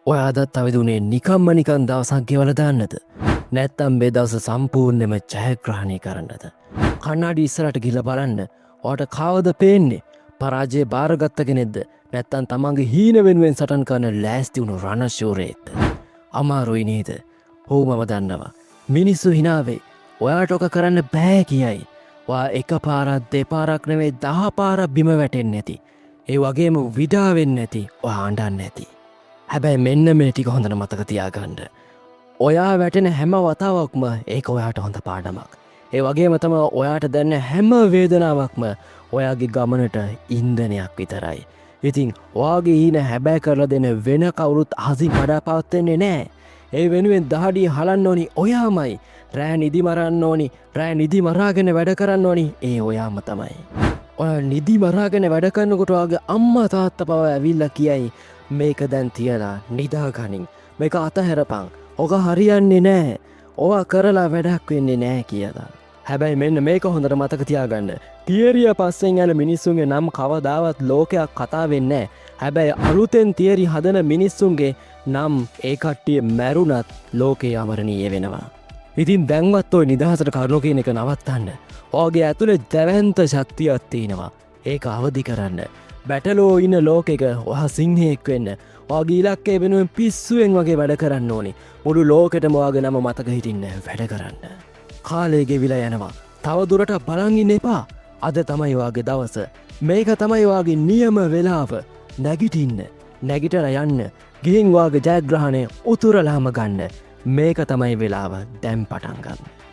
ඔය අදත් අවදුනේ නිකම්ම නිකන් දවසක් ගෙවල දාන්නද. නැත්තම් මේ දවස සම්පූර්ණයම ජයග්‍රහණය කරන්නද. කන්නාඩි ඉස්සරට ගිල බලන්න ඕට කවද පේන්නේ පරාජය භාරගත්ත කෙනෙක්ද නැත්තන් තමන්ගේ හීන වෙනුවෙන් සටන් කරන ලෑස්ති වුණු රණශූරේත්ත. අමාරුයි නේද හෝමම දන්නවා. මිනිස්සු හිනාවේ ඔයාට ඕක කරන්න බෑ කියයි. වා එක පාරත් දෙපාරක් නෙවේ 10 පාරක් බිම වැටෙන්නේ නැති. ඒ වගේම විඩාවෙන්නේ නැති ඔයා අඬන්නේ නැති. හැබැයි මෙන්න මේ ටික හොඳට මතක තියාගන්න. ඔයා වැටෙන හැම වතාවක්ම ඒක ඔයාට හොඳ පාඩමක්. ඒ වගේම තමයි ඔයාට දැනෙන හැම වේදනාවක්ම ඔයාගේ ගමනට ඉන්ධනයක් විතරයි. ඉතින් ඔයාගේ හීන හැබෑ කරලා දෙන වෙන කවුරුත් අහසින් කඩාපවත්වන්නේ නැහැ. ඒ වෙනුවෙන් දහඩිය හලන්න ඕනි ඔයාමයි. රෑ නිදි මරන්න ඕනි. රෑ නිදි මරාගෙන වැඩ කරන්න ඕනි. ඒ ඔයාම තමයි. ඔය නිදි මරාගෙන වැඩ කරනකොට ඔයාගේ අම්මා තාත්තා පව ඇවිල්ලා කියයි මේක දැන් තියලා නිදාගනින්. මේක අතහැරපන්. ඔක හරියන්නේ නෑ. ඕවා කරලා වැඩක් වෙන්නේ නෑ කියලා. හැබැයි මෙන්න මේක හොඳට මතක තියාගන්න. තියරිය පස්සෙන් යන මිනිස්සුන්ගේ නම් කවදාවත් ලෝකයක් කතා වෙන්නේ නෑ. හැබැයි අලුතෙන් තියරි හදන මිනිස්සුන්ගේ නම් ඒ කට්ටිය මැරුණත් ලෝකේ අමරණීය වෙනවා. ඉතින් දැන්වත් ඔය නිදහසට කරුණු කියන එක නවත්තන්න. ඔයාගේ ඇතුලේ දැවැන්ත ශක්තියක් තියෙනවා. ඒක අවදි කරන්න. බැටලෝ ඉන්න ලෝකෙක ඔයා සිංහෙක් වෙන්න. ඔයාගේ ඉලක්කය වෙනුවෙන් පිස්සුවෙන් වගේ වැඩ කරන්න ඕනි. මුළු ලෝකෙටම ඔයාගේ නම මතක හිටින්න වැඩ කරන්න. කාලය ගෙවිලා යනවා. තව දුරට බලන් ඉන්න එපා. අද තමයි ඔයාගේ දවස. මේක තමයි ඔයාගේ නියම වෙලාව. නැගිටින්න. නැගිටලා යන්න. ගිහින් ඔයාගේ ජයග්‍රහණය උතුරලාම ගන්න. මේක තමයි වෙලාව දැන් පටන් ගන්න.